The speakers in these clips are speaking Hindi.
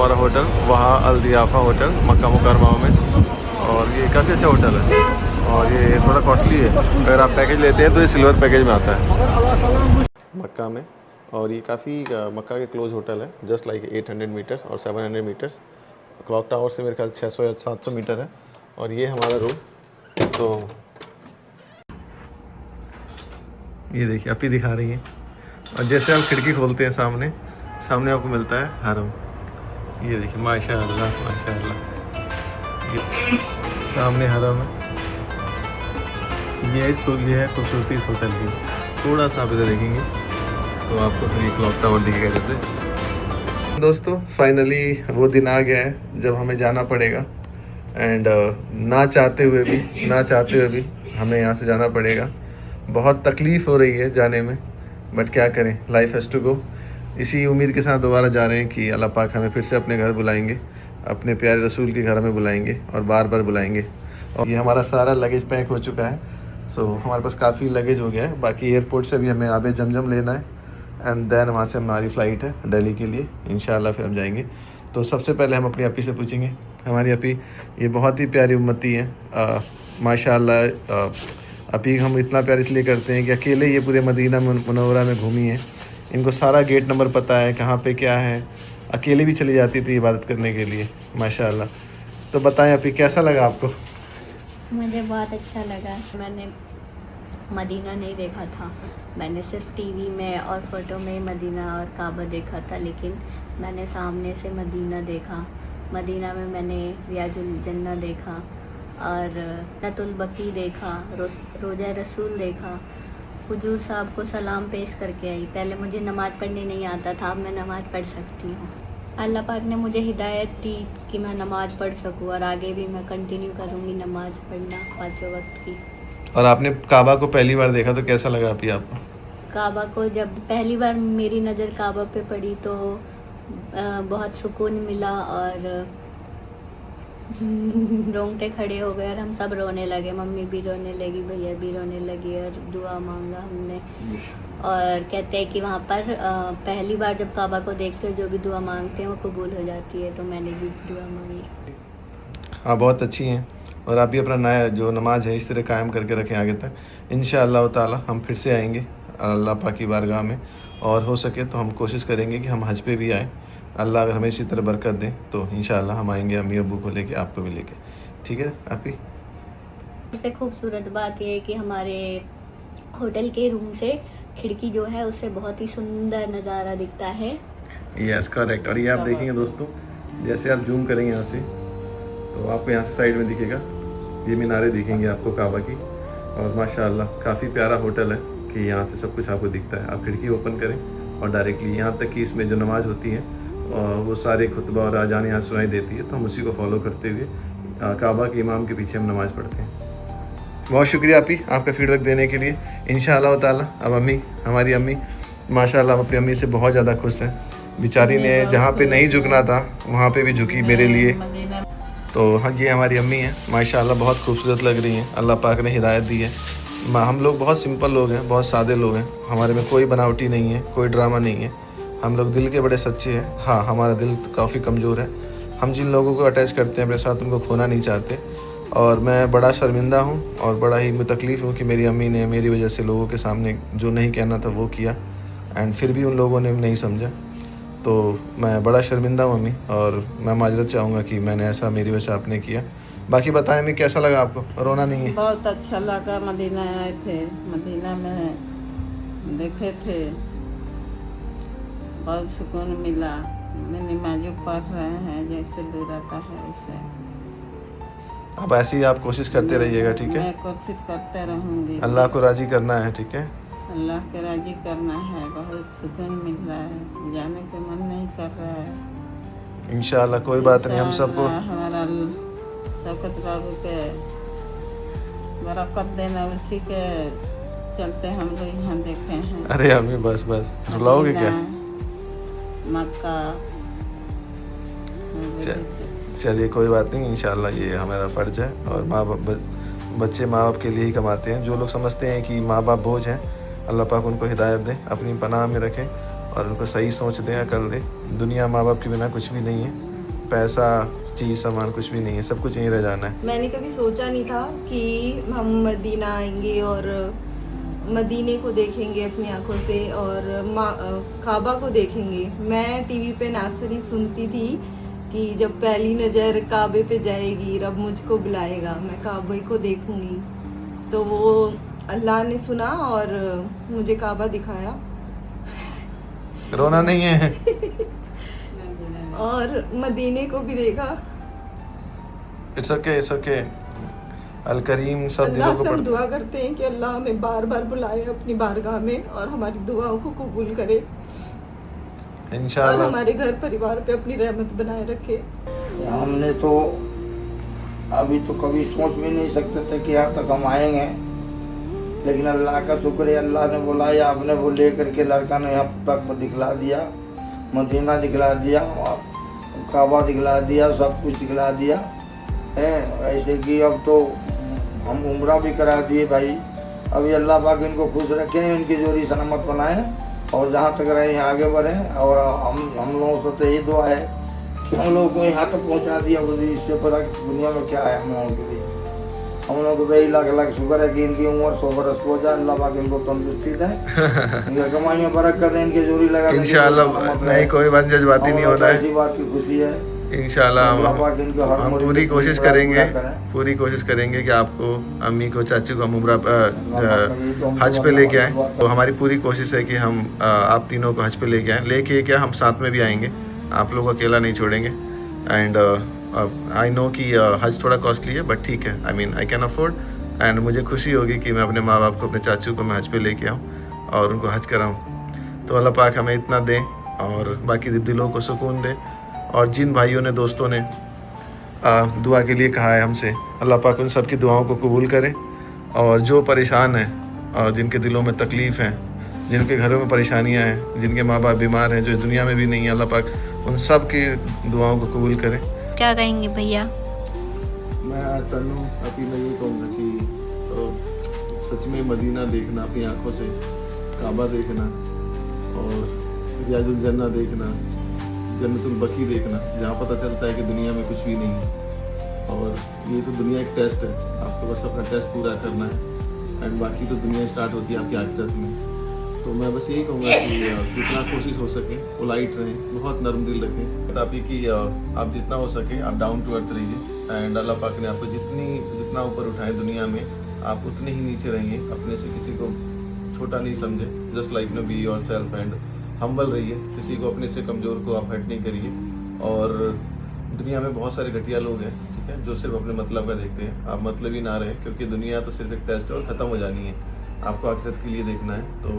हमारा होटल वहाँ अल दियाफा होटल मक्का मुकरमा में, और ये काफ़ी अच्छा होटल है और ये थोड़ा कॉस्टली है। अगर आप पैकेज लेते हैं तो ये सिल्वर पैकेज में आता है मक्का में। और ये काफ़ी मक्का के क्लोज होटल है, जस्ट लाइक 800 मीटर्स और 700 मीटर्स। क्लॉक टावर से मेरे ख्याल 600 या 700 मीटर है। और ये हमारा रूम, तो ये देखिए आप ही दिखा रही हैं। और जैसे आप खिड़की खोलते हैं सामने सामने आपको मिलता है हरम। ये देखिए माशाअल्लाह माशाअल्लाह, ये सामने हरम है। ये है खूबसूरती इस होटल की। थोड़ा सा आप इधर देखेंगे तो आपको फिर ये क्लॉक टावर दिखेगा जैसे। दोस्तों फाइनली वो दिन आ गया है जब हमें जाना पड़ेगा, एंड ना चाहते हुए भी हमें यहाँ से जाना पड़ेगा। बहुत तकलीफ़ हो रही है जाने में, बट क्या करें, लाइफ हैज़ टू गो। इसी उम्मीद के साथ दोबारा जा रहे हैं कि अल्लाह पाक हमें फिर से अपने घर बुलाएंगे, अपने प्यारे रसूल के घर में बुलाएंगे और बार बार बुलाएंगे। और ये हमारा सारा लगेज पैक हो चुका है। सो हमारे पास काफ़ी लगेज हो गया है। बाकी एयरपोर्ट से भी हमें आबे जमजम लेना है, एंड देन वहाँ से हमारी फ़्लाइट है दिल्ली के लिए। इंशाल्लाह फिर हम जाएंगे। तो सबसे पहले हम अपनी अपी से पूछेंगे। हमारी अपी ये बहुत ही प्यारी उम्मती है माशाल्लाह। अपी हम इतना प्यार इसलिए करते हैं कि अकेले ये पूरे मदीना मुनव्वरा में घूमी है। इनको सारा गेट नंबर पता है, कहाँ पे क्या है। अकेले भी चली जाती थी इबादत करने के लिए माशाल्लाह। तो बताएं अपी, कैसा लगा आपको? मुझे बहुत अच्छा लगा। मैंने मदीना नहीं देखा था, मैंने सिर्फ टीवी में और फ़ोटो में मदीना और काबा देखा था, लेकिन मैंने सामने से मदीना देखा। मदीना में मैंने रियाजुल जन्नह देखा और जन्नतुल बकी देखा, रोज़ा रसूल देखा। हुजूर साहब को सलाम पेश करके आई। पहले मुझे नमाज़ पढ़ने नहीं आता था, अब मैं नमाज़ पढ़ सकती हूँ। अल्लाह पाक ने मुझे हिदायत दी कि मैं नमाज़ पढ़ सकूँ, और आगे भी मैं कंटिन्यू करूँगी नमाज़ पढ़ना 5 वक्त की। और आपने काबा को पहली बार देखा तो कैसा लगा अपी आपको? काबा को जब पहली बार मेरी नज़र काबा पे पड़ी तो बहुत सुकून मिला और रोंगटे खड़े हो गए और हम सब रोने लगे। मम्मी भी रोने लगी, भैया भी रोने लगी, और दुआ मांगा हमने। और कहते हैं कि वहाँ पर पहली बार जब काबा को देखते हो जो भी दुआ मांगते हैं वो कबूल हो जाती है, तो मैंने भी दुआ मांगी। हाँ बहुत अच्छी हैं। और आप भी अपना नया जो नमाज है इस तरह कायम करके रखें आगे तक। इंशाअल्लाह ताला हम फिर से आएंगे अल्लाह पाक की बारगाह में, और हो सके तो हम कोशिश करेंगे कि हम हज पे भी आएँ। अल्लाह अगर हमें इसी तरह बरकत दें तो इंशाअल्लाह हम आएंगे, अम्मी अब्बू को लेके, आपको भी लेके। ठीक है आप ही? सबसे खूबसूरत बात यह है कि हमारे होटल के रूम से खिड़की जो है उससे बहुत ही सुंदर नज़ारा दिखता है। Yes correct. और ये आप देखेंगे दोस्तों, जैसे आप जूम करेंगे यहाँ से तो आपको यहाँ से साइड में दिखेगा, ये मीनारे दिखेंगी आपको काबा की। और माशाल्लाह काफ़ी प्यारा होटल है कि यहाँ से सब कुछ आपको दिखता है। आप खिड़की ओपन करें और डायरेक्टली यहाँ तक कि इसमें जो नमाज़ होती है वो सारे खुतबा और अजान यहाँ सुनाई देती है, तो हम उसी को फॉलो करते हुए काबा के इमाम के पीछे हम नमाज़ पढ़ते हैं। बहुत शुक्रिया आपी आपका फ़ीडबैक देने के लिए। इंशाअल्लाह ताला अब हमारी अम्मी माशाल्लाह, हम अपनी अम्मी से बहुत ज़्यादा खुश हैं। बेचारी ने जहाँ पे नहीं झुकना था वहाँ पे भी झुकी मेरे लिए। तो हाँ, ये हमारी अम्मी हैं माशाल्लाह, बहुत खूबसूरत लग रही हैं। अल्लाह पाक ने हिदायत दी है। हम लोग बहुत सिंपल लोग हैं, बहुत सादे लोग हैं। हमारे में कोई बनावटी नहीं है, कोई ड्रामा नहीं है। हम लोग दिल के बड़े सच्चे हैं। हाँ, हमारा दिल काफ़ी कमज़ोर है। हम जिन लोगों को अटैच करते हैं अपने साथ उनको खोना नहीं चाहते। और मैं बड़ा शर्मिंदा हूँ और बड़ा ही मुतकलीफ़ हूँ कि मेरी अम्मी ने मेरी वजह से लोगों के सामने जो नहीं कहना था वो किया, एंड फिर भी उन लोगों ने नहीं समझा। तो मैं बड़ा शर्मिंदा हूँ अम्मी, और मैं माजरत चाहूँगा कि मैंने ऐसा मेरी वजह से आपने किया। बाकी बताएं अम्मी, कैसा लगा आपको? रोना नहीं है? बहुत अच्छा लगा। मदीना आए थे, मदीना में देखे थे, बहुत सुकून मिला। मैं नमाज़ पढ़ रहे हैं जैसे लुराता है वैसे। अब ऐसे ही आप कोशिश करते रहिएगा, ठीक है? मैं कोशिश करते रहूँगी। अल्लाह को राज़ी करना है, ठीक है? अल्लाह के राज़ी करना है। बहुत सुकून मिल रहा है, जाने का मन नहीं कर रहा है। इंशाअल्लाह कोई बात नहीं, हम सबको हमारा शौकत बाबू के बरकत देना, उसी के चलते हम लोग यहाँ देखे हैं। अरे अम्मी बस रुलाओगे क्या? मक्का। चलिए कोई बात नहीं, इंशाल्लाह ये हमारा फ़र्ज़ है। और बच्चे माँ बाप के लिए ही कमाते हैं। जो लोग समझते हैं कि माँ बाप बोझ हैं, अल्लाह पाक उनको हिदायत दें, अपनी पनाह में रखें और उनको सही सोच दें, अकल दें। दुनिया माँ बाप के बिना कुछ भी नहीं है। पैसा चीज़ सामान कुछ भी नहीं है, सब कुछ यहीं रह जाना है। मैंने कभी सोचा नहीं था कि हम मदीना आएंगे और मदीने को देखेंगे अपनी आंखों से और काबा को देखेंगे। मैं टीवी पे नात शरीफ सुनती थी कि जब पहली नज़र काबे पे जाएगी, रब मुझको बुलाएगा, मैं काबे को देखूंगी। तो वो अल्लाह ने सुना और मुझे काबा दिखाया रोना नहीं है। और मदीने को भी देखा। It's okay, it's okay. अल करीम सब दिलों अल्लाह को से हम पढ़। दुआ करते हैं कि अल्लाह हमें बार बार बुलाए अपनी बारगाह में और हमारी दुआओं को कबूल करे और इंशाल्लाह। हमारे घर परिवार पे अपनी रहमत बनाए रखे। हमने तो अभी तो कभी सोच भी नहीं सकते थे कि यहाँ तक हम आएंगे, लेकिन अल्लाह का शुक्र है, अल्लाह ने बुलाया, आपने वो ले करके लड़का ने यहाँ तक दिखला दिया, मदीना दिखला दिया, काबा दिखला दिया, सब कुछ दिखला दिया है। ऐसे कि अब तो हम उम्रा भी करा दिए भाई। अभी अल्लाह पाक इनको खुश रखें, इनकी जोड़ी सलामत बनाएं और जहाँ तक रहे यहाँ आगे बढ़ें। और हम लोगों से तो यही दुआ है कि हम लोगों को यहाँ तक पहुँचा दिया, इससे पता दुनिया में क्या है हम लोगों के लिए। हम लोगों को तो यही लाख लाख शुक्र है कि इनकी उम्र 100 बरस हो जाए, अल्लाह पाक इनको तंदुरुस्ती दें, इनकी कमाई में बरकत दें, इनकी जोड़ी लगा दें। इंशाल्लाह नहीं, कोई बात जज्बाती नहीं होना है। इसी बात की खुशी है। इंशाल्लाह हम पूरी कोशिश करेंगे, करें। पूरी कोशिश करेंगे कि आपको, अम्मी को, चाचू को हम उम्रा हज पे लेके आएँ। तो हमारी पूरी कोशिश है कि हम आप तीनों को हज पे लेके आएँ। लेके क्या, हम साथ में भी आएंगे, आप लोग अकेला नहीं छोड़ेंगे। एंड आई नो कि हज थोड़ा कॉस्टली है, बट ठीक है, I mean I can afford. And मुझे खुशी होगी कि मैं अपने माँ बाप को, अपने चाचू को मैं हज पे लेके आऊँ और उनको हज कराऊँ। तो अल्लाह पाक हमें इतना दें और बाकी दिलों को सुकून दे। और जिन भाइयों ने, दोस्तों ने दुआ के लिए कहा है हमसे, अल्लाह पाक उन सब की दुआओं को कबूल करे। और जो परेशान हैं और जिनके दिलों में तकलीफ़ हैं, जिनके घरों में परेशानियां हैं, जिनके माँ बाप बीमार हैं, जो इस दुनिया में भी नहीं है, अल्लाह पाक उन सब की दुआओं को कबूल करे। क्या कहेंगे भैया? मैं तनु अभी मैं ये कहूँगा कि सच में मदीना देखना अपनी आँखों से, काबा देखना और रियाजुल जन्ना देखना, जन्नतुल बकी देखना, जहाँ पता चलता है कि दुनिया में कुछ भी नहीं है और ये तो दुनिया एक टेस्ट है, आपको बस अपना टेस्ट पूरा करना है एंड बाकी तो दुनिया स्टार्ट होती है आपकी आखिरत में। तो मैं बस यही कहूँगा कि जितना कोशिश हो सके पोलाइट रहें, बहुत नरम दिल रखें, ताकि कि आप जितना हो सके आप डाउन टू अर्थ रहिए। एंड अल्लाह पाक ने आपको जितना ऊपर उठाए दुनिया में, आप उतने ही नीचे रहेंगे। अपने से किसी को छोटा नहीं समझे, just like no be yourself and humble रहिए। किसी को, अपने से कमज़ोर को आप हर्ट नहीं करिए। और दुनिया में बहुत सारे घटिया लोग हैं, ठीक है, जो सिर्फ अपने मतलब का देखते हैं। आप मतलब ही ना रहे, क्योंकि दुनिया तो सिर्फ एक टेस्ट है और ख़त्म हो जानी है। आपको आखिरत के लिए देखना है, तो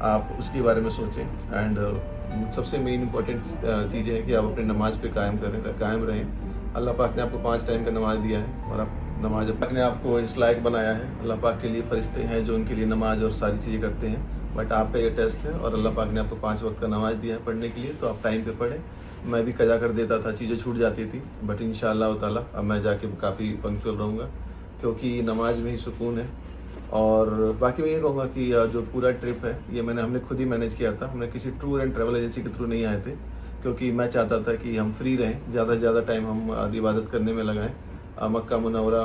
आप उसके बारे में सोचें। एंड सबसे मेन इंपॉर्टेंट चीज़ है कि आप अपने नमाज पे कायम रहें। अल्लाह पाक ने आपको 5 टाइम का नमाज दिया है और आप नमाज, पाक ने आपको इस लायक बनाया है। अल्लाह पाक के लिए फरिश्ते हैं जो उनके लिए नमाज और सारी चीज़ें करते हैं, बट आपका ये टेस्ट है और अल्लाह पाक ने आपको 5 वक्त का नमाज दिया है पढ़ने के लिए, तो आप टाइम पे पढ़ें। मैं भी कजा कर देता था, चीज़ें छूट जाती थी, बट इंशाअल्लाह ताला अब मैं जाके काफ़ी पंक्चुअल रहूँगा, क्योंकि नमाज में ही सुकून है। और बाकी मैं ये कहूँगा कि जो पूरा ट्रिप है ये हमने खुद ही मैनेज किया था। हमने किसी टूर एंड ट्रैवल एजेंसी के थ्रू नहीं आए थे, क्योंकि मैं चाहता था कि हम फ्री रहें, ज़्यादा से ज़्यादा टाइम हम इबादत करने में लगाएं। मक्का मुनव्वरा,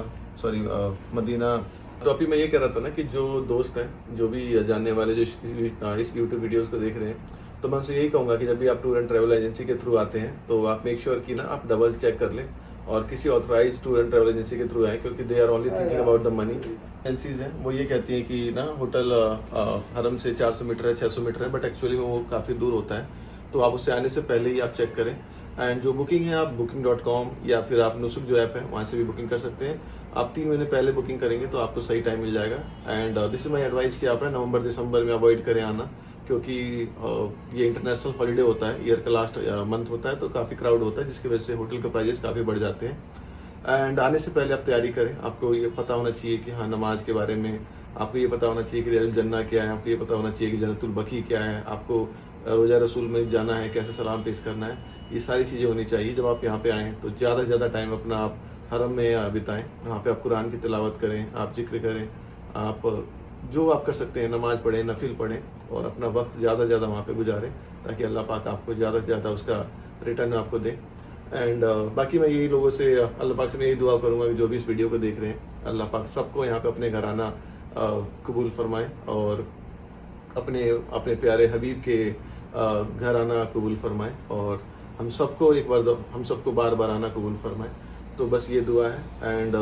मदीना। तो अभी मैं ये कह रहा था ना कि जो दोस्त हैं, जो भी जानने वाले, जो इस यूट्यूब वीडियोज़ को देख रहे हैं, तो मैं उनसे यही कहूँगा कि जब भी आप टूर एंड ट्रैवल एजेंसी के थ्रू आते हैं तो आप मेक श्योर कि ना आप डबल चेक कर लें और किसी authorise tour and travel agency के थ्रू आए, क्योंकि they are only thinking about the money. Agencies हैं वो ये कहती हैं कि ना होटल हरम से 400 मीटर है, 600 मीटर है, बट एक्चुअली में वो काफ़ी दूर होता है। तो आप उससे आने से पहले ही आप चेक करें। एंड जो बुकिंग है आप booking.com या फिर आप नुसुक जो ऐप है वहाँ से भी बुकिंग कर सकते हैं। आप 3 महीने पहले बुकिंग करेंगे तो आपको सही टाइम मिल जाएगा। And this is my advice कि आप नवंबर दिसंबर में अवॉइड करें आना, क्योंकि ये इंटरनेशनल हॉलीडे होता है, ईयर का लास्ट मंथ होता है, तो काफ़ी क्राउड होता है, जिसकी वजह से होटल के प्राइजेस काफ़ी बढ़ जाते हैं। एंड आने से पहले आप तैयारी करें। आपको ये पता होना चाहिए कि हाँ नमाज के बारे में, आपको ये पता होना चाहिए कि रियाजुल जन्ना क्या है, आपको ये पता होना चाहिए कि जन्नतुल बकी क्या है, आपको रोज़ा रसूल में जाना है, कैसे सलाम पेश करना है, ये सारी चीज़ें होनी चाहिए। जब आप यहाँ पे आएँ तो ज़्यादा से ज़्यादा टाइम अपना आप हरम में बिताएं। वहाँ पे आप कुरान की तिलावत करें, आप जिक्र करें, आप जो आप कर सकते हैं, नमाज पढ़ें, नफिल पढ़ें और अपना वक्त ज़्यादा से ज़्यादा वहाँ पे गुजारें, ताकि अल्लाह पाक आपको ज़्यादा से ज़्यादा उसका रिटर्न आपको दे। एंड बाकी मैं यही लोगों से अल्लाह पाक से मैं यही दुआ करूँगा कि जो भी इस वीडियो को देख रहे हैं, अल्लाह पाक सबको यहाँ पे अपने घर आना कबूल फरमाए और अपने अपने प्यारे हबीब के घर आना कबूल फरमाए और हम सबको बार बार आना कबूल फरमाए। तो बस ये दुआ है। एंड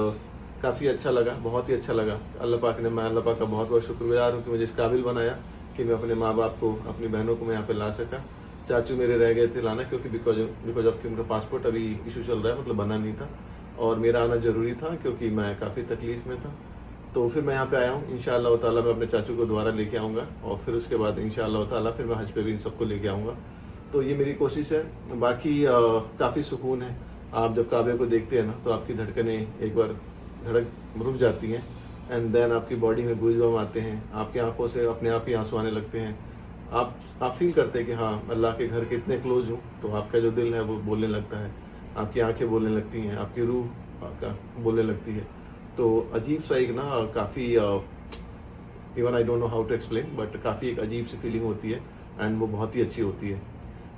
काफ़ी अच्छा लगा, बहुत ही अच्छा लगा। मैं अल्लाह पाक का बहुत बहुत शुक्रगुजार हूँ कि मुझे इस काबिल बनाया कि मैं अपने माँ बाप को, अपनी बहनों को मैं यहाँ पे ला सका। चाचू मेरे रह गए थे लाना, क्योंकि बिकॉज ऑफ कि उनका पासपोर्ट अभी इशू चल रहा है, मतलब बना नहीं था और मेरा आना ज़रूरी था क्योंकि मैं काफ़ी तकलीफ़ में था। तो फिर मैं यहाँ पे आया हूँ। इंशाअल्लाह ताला मैं अपने चाचू को दोबारा लेके आऊँगा और फिर उसके बाद इंशाअल्लाह ताला फिर मैं हज पे भी इन सबको लेके आऊँगा। तो ये मेरी कोशिश है। बाकी काफ़ी सुकून है। आप जब काबे को देखते हैं ना तो आपकी धड़कनें एक बार रुक जाती हैं एंड देन आपकी बॉडी में गूज़बम्स आते हैं, आपकी आंखों से अपने आप ही आंसू आने लगते हैं। आप फील करते हैं कि हाँ अल्लाह के घर के इतने क्लोज हूँ, तो आपका जो दिल है वो बोलने लगता है, आपकी आंखें बोलने लगती हैं, आपकी रूह का बोलने लगती है। तो अजीब सा एक ना काफ़ी even I don't know how to explain, but काफ़ी एक अजीब सी फीलिंग होती है एंड वो बहुत ही अच्छी होती है।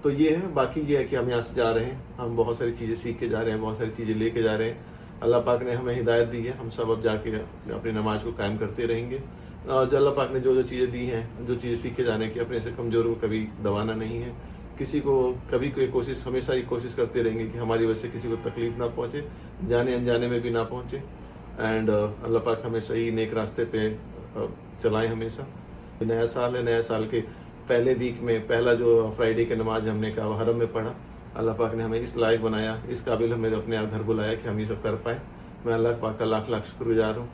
तो ये है। बाकी ये है कि हम यहाँ से जा रहे हैं, हम बहुत सारी चीज़ें सीख के जा रहे हैं, बहुत सारी चीज़ें लेके जा रहे हैं। अल्लाह पाक ने हमें हिदायत दी है, हम सब अब जाके अपनी नमाज को कायम करते रहेंगे। जो अल्लाह पाक ने जो चीज़ें दी हैं, जो चीज़ें सीख के जाने की, अपने से कमज़ोर को कभी दबाना नहीं है। किसी को कभी कोई कोशिश, हमेशा ही कोशिश करते रहेंगे कि हमारी वजह से किसी को तकलीफ़ ना पहुँचे, जाने अनजाने में भी ना पहुँचे। एंड अल्लाह पाक हमें सही नेक रास्ते पे चलाएं हमेशा। नया साल है, नया साल के पहले वीक में पहला जो फ्राइडे की नमाज हमने का हरम में पढ़ा, अल्लाह पाक ने हमें इस लायक बनाया, इस काबिल हमें अपने आप घर बुलाया कि हम ये सब कर पाए। मैं अल्लाह पाक का लाख लाख शुक्रगुजार हूँ।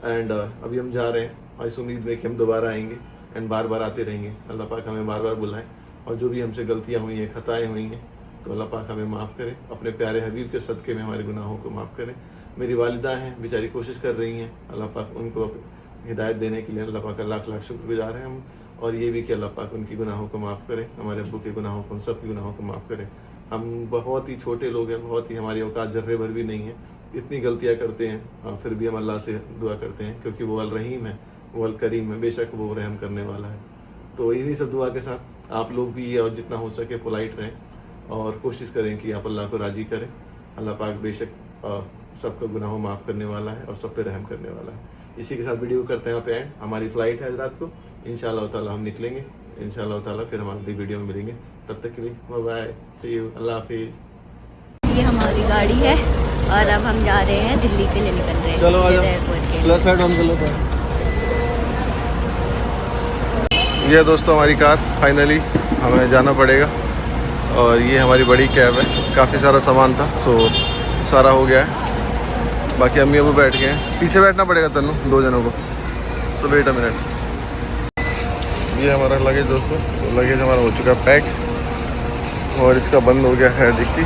एंड अभी हम जा रहे हैं और इस उम्मीद में कि हम दोबारा आएंगे एंड बार बार आते रहेंगे। अल्लाह पाक हमें बार बार बुलाएं और जो भी हमसे गलतियाँ हुई हैं, खताएँ हुई हैं, तो अल्लाह पाक हमें माफ़ करें, अपने प्यारे हबीब के सदक़े में हमारे गुनाहों को माफ़ करें। मेरी वालिदा हैं, बेचारी कोशिश कर रही हैं, अल्लाह पाक उनको हिदायत देने के लिए अल्लाह पाक का लाख लाख शुक्रगुजार हैं हम। और ये भी कि अल्लाह पाक उनकी गुनाहों को माफ़ करें, हमारे अब्बू के गुनाहों को, उन सब के गुनाहों को माफ़ करें। हम बहुत ही छोटे लोग हैं, बहुत ही हमारी औकात जर्रे भर भी नहीं है, इतनी गलतियाँ करते हैं, फिर भी हम अल्लाह से दुआ करते हैं क्योंकि वो अल रहीम है, वो अल करीम है, बेशक वो रहम करने वाला है। तो इन्हीं सब दुआ के साथ आप लोग भी और जितना हो सके पोलाइट रहें और कोशिश करें कि आप अल्लाह को राज़ी करें। अल्लाह पाक बेशक सबका गुनाह माफ़ करने वाला है और सब पे रहम करने वाला है। इसी के साथ वीडियो करते हैं यहाँ पे एंड। हमारी फ़्लाइट है रात को, इंशाअल्लाह ताला हम निकलेंगे, इंशाअल्लाह ताला फिर हम अगली वीडियो में मिलेंगे। तब तक के लिए बाय बाय, सी यू, अल्लाह हाफिज़। ये हमारी गाड़ी है और अब हम जा रहे हैं दिल्ली के लिए, निकल रहे हैं। चलो आ जाओ, एयरपोर्ट के फ्लैश लाइट ऑन कर लो। ये दोस्तों हमारी कार, फाइनली हमें जाना पड़ेगा और ये हमारी बड़ी कैब है। काफ़ी सारा सामान था, सो सारा हो गया है। बाकी अम्मी अबू बैठ गए हैं, पीछे बैठना पड़ेगा तन्नू, 2 जनों को। सो वेट अ मिनट। ये हमारा लगेज दोस्तों, तो लगेज हमारा हो चुका है पैक और इसका बंद हो गया है डिक्की।